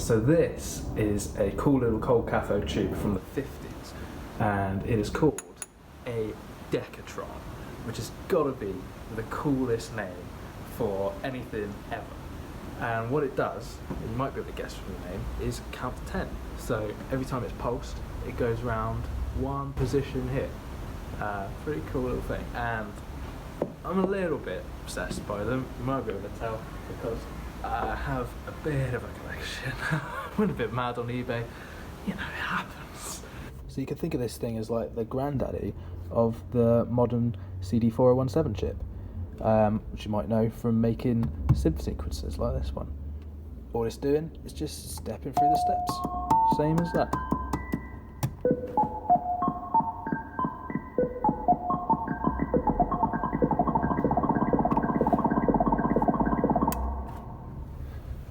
So this is a cool little cold cathode tube from the 50s, and it is called a DEKATRON, which has got to be the coolest name for anything ever. And what it does, and you might be able to guess from the name, is count to 10. So every time it's pulsed, it goes round one position here. Pretty cool little thing. And I'm a little bit obsessed by them, you might be able to tell, because I have a bit of a collection. Went a bit mad on eBay, you know, it happens. So you can think of this thing as like the granddaddy of the modern CD4017 chip, which you might know from making synth sequences like this one. All it's doing is just stepping through the steps, same as that.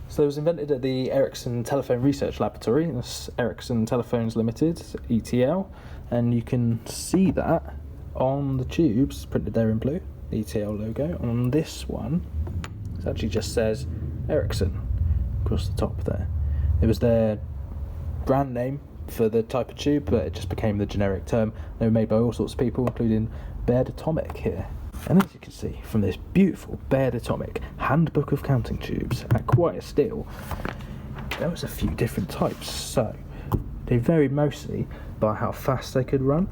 So it was invented at the Ericsson Telephone Research Laboratory. That's Ericsson Telephones Limited, ETL, and you can see that on the tubes printed there in blue, the ETL logo. On this one, it actually just says Ericsson across the top there. It was their brand name for the type of tube, but it just became the generic term. They were made by all sorts of people, including Baird Atomic here. And as you can see from this beautiful Baird Atomic Handbook of Counting Tubes at quite a steal, there was a few different types. So they varied mostly by how fast they could run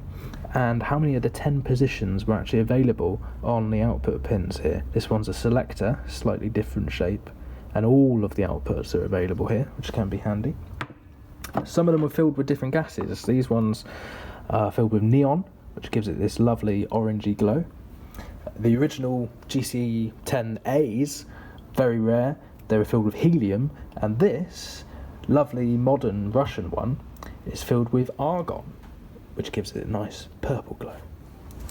and how many of the 10 positions were actually available on the output pins here. This one's a selector, slightly different shape, and all of the outputs are available here, which can be handy. Some of them were filled with different gases. These ones are filled with neon, which gives it this lovely orangey glow. The original GC10As, very rare, they were filled with helium, and this lovely modern Russian one is filled with argon, which gives it a nice purple glow.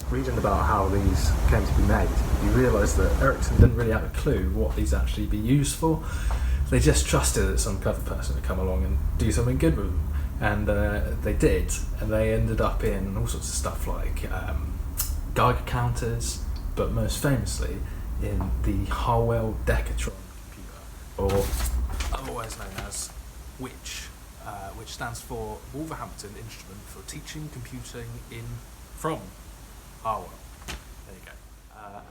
Reading about how these came to be made, you realise that Ericsson didn't really have a clue what these actually be used for. They just trusted that some clever person would come along and do something good with them, and they did, and they ended up in all sorts of stuff like Geiger counters, but most famously in the Harwell DEKATRON computer, or otherwise known as which stands for Wolverhampton Instrument for Teaching Computing from Harwell. There you go.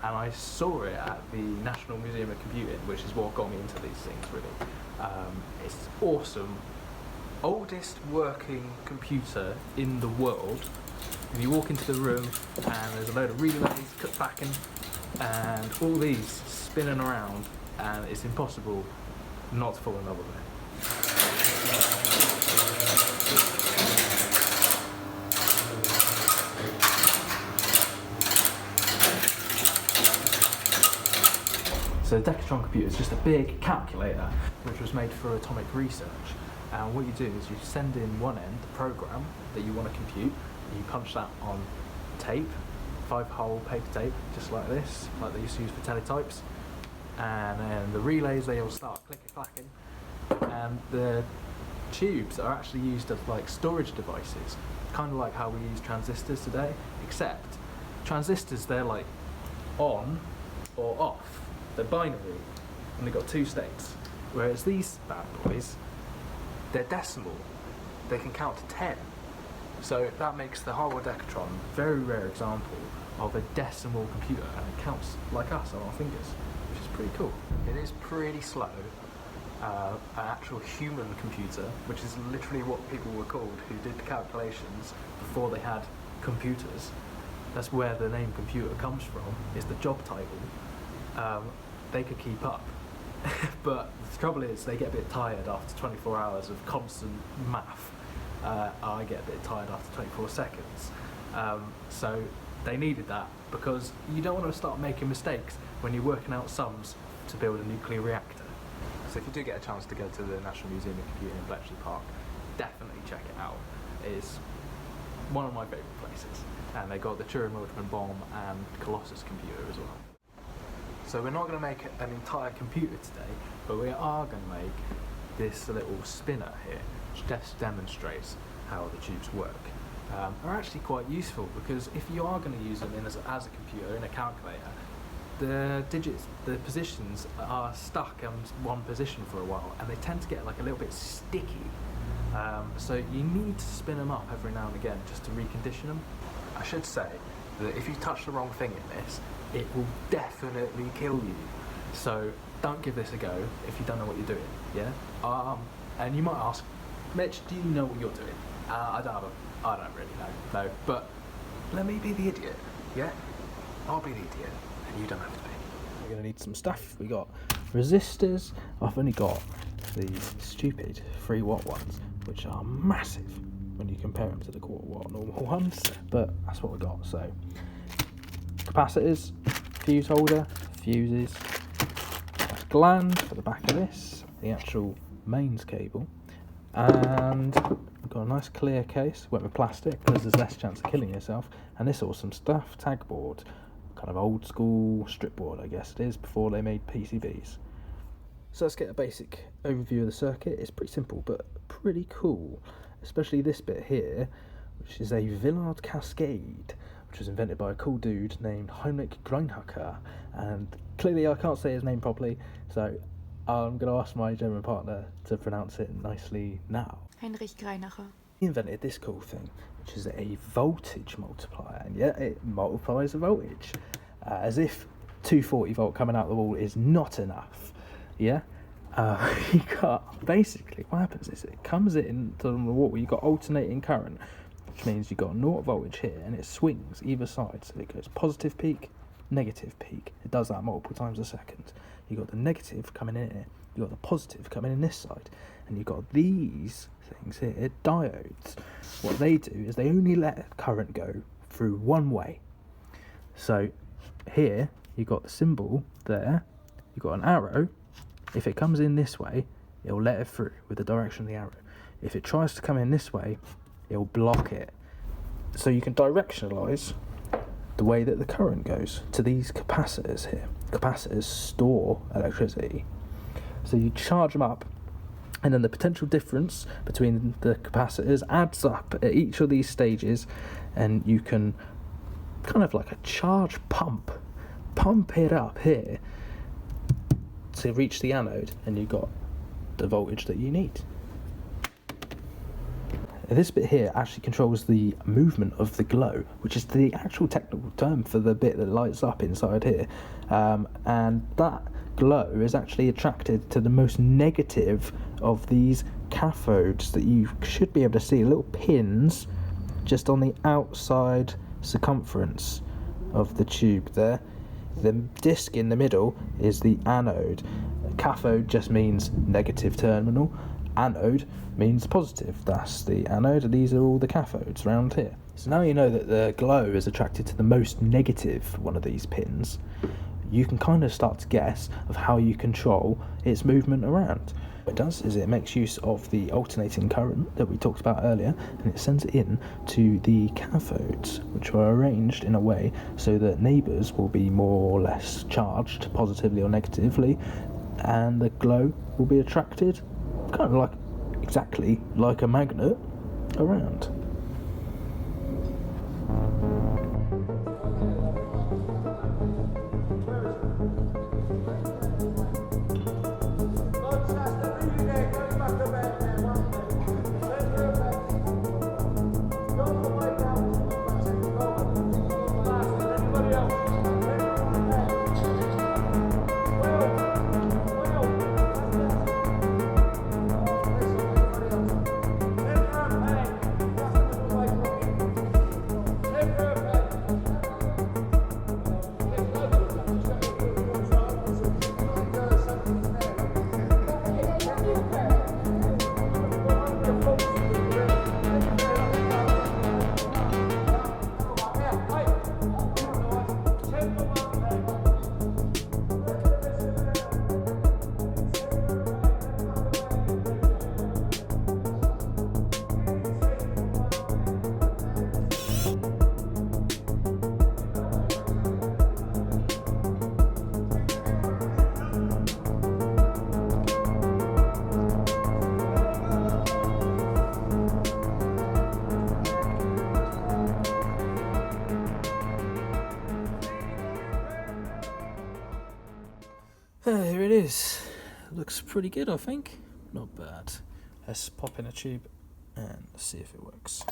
And I saw it at the National Museum of Computing, which is what got me into these things, really. It's awesome. Oldest working computer in the world. And you walk into the room and there's a load of relays, cut back and all these spinning around, and it's impossible not to fall in love with it. So the DEKATRON computer is just a big calculator which was made for atomic research, and what you do is you send in one end the program that you want to compute. You punch that on tape, 5-hole paper tape, just like this, like they used to use for teletypes. And then the relays, they all start clicker-clacking. And the tubes are actually used as like storage devices, kind of like how we use transistors today, except transistors, they're like on or off. They're binary, and they've got 2 states. Whereas these bad boys, they're decimal. They can count to 10. So that makes the Harwell DEKATRON a very rare example of a decimal computer, and it counts like us on our fingers, which is pretty cool. It is pretty slow. An actual human computer, which is literally what people were called who did the calculations before they had computers. That's where the name computer comes from, is the job title. They could keep up. But the trouble is they get a bit tired after 24 hours of constant math. I get a bit tired after 24 seconds. So they needed that because you don't want to start making mistakes when you're working out sums to build a nuclear reactor. So if you do get a chance to go to the National Museum of Computing in Bletchley Park, definitely check it out. It's one of my favourite places. And they got the Turing-Milchman bomb and Colossus computer as well. So we're not going to make an entire computer today, but we are going to make this little spinner here, which just demonstrates how the tubes work. Are actually quite useful because if you are going to use them as a computer, in a calculator, the digits, the positions are stuck in one position for a while, and they tend to get like a little bit sticky. So you need to spin them up every now and again just to recondition them. I should say that if you touch the wrong thing in this, it will definitely kill you. So don't give this a go if you don't know what you're doing, yeah? And you might ask, Mitch, do you know what you're doing? I don't really know, no. But let me be the idiot, yeah? I'll be the idiot, and you don't have to be. We're going to need some stuff. We got resistors. I've only got these stupid 3 watt ones, which are massive when you compare them to the 1/4 watt normal ones, but that's what we got. So capacitors, fuse holder, fuses, gland for the back of this, the actual mains cable, and we've got a nice clear case, went with plastic because there's less chance of killing yourself, and this awesome stuff, tag board, kind of old school strip board I guess it is, before they made PCBs. So let's get a basic overview of the circuit. It's pretty simple but pretty cool, especially this bit here, which is a Villard Cascade, which was invented by a cool dude named Heinrich Greinhacker, and clearly I can't say his name properly, so I'm going to ask my German partner to pronounce it nicely now. Heinrich Greinhacker. He invented this cool thing, which is a voltage multiplier, and yeah, it multiplies the voltage, as if 240 volt coming out the wall is not enough, yeah? You got, basically what happens is it comes in to the wall, you got alternating current, which means you've got 0 voltage here, and it swings either side, so it goes positive peak, negative peak. It does that multiple times a second. You got the negative coming in here, you got the positive coming in this side, and you've got these things here, diodes. What they do is they only let current go through one way. So here you've got the symbol there, you've got an arrow. If it comes in this way, it'll let it through with the direction of the arrow. If it tries to come in this way, it'll block it. So you can directionalise the way that the current goes to these capacitors here. Capacitors store electricity. So you charge them up, and then the potential difference between the capacitors adds up at each of these stages, and you can kind of like a charge pump it up here to reach the anode, and you've got the voltage that you need. This bit here actually controls the movement of the glow, which is the actual technical term for the bit that lights up inside here, and that glow is actually attracted to the most negative of these cathodes that you should be able to see, little pins just on the outside circumference of the tube there. The disc in the middle is the anode. Cathode just means negative terminal, anode means positive. That's the anode, and these are all the cathodes around here. So now you know that the glow is attracted to the most negative one of these pins. You can kind of start to guess of how you control its movement around. What it does is it makes use of the alternating current that we talked about earlier, and it sends it in to the cathodes, which are arranged in a way so that neighbours will be more or less charged positively or negatively, and the glow will be attracted kind of like exactly like a magnet around. guys. Looks pretty good, I think. Not bad. Let's pop in a tube and see if it works.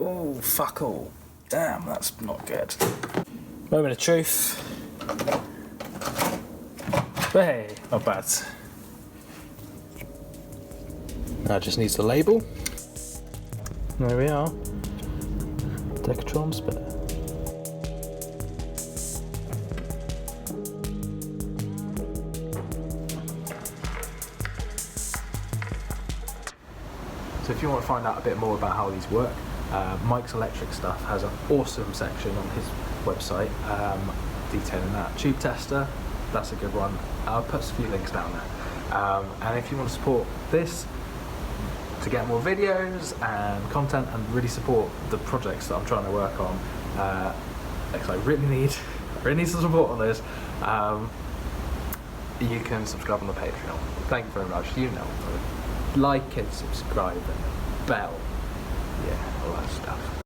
Oh, fuck all. Damn, that's not good. Moment of truth. But hey, not bad. Now it just needs the label. There we are. DEKATRON spinner. So if you want to find out a bit more about how these work, Mike's Electric Stuff has an awesome section on his website detailing that. Tube tester, that's a good one. I'll put a few links down there. And if you want to support this, to get more videos and content and really support the projects that I'm trying to work on, because I really need some support on this, you can subscribe on the Patreon. Thank you very much. You know, like and subscribe and bell, yeah, all that stuff.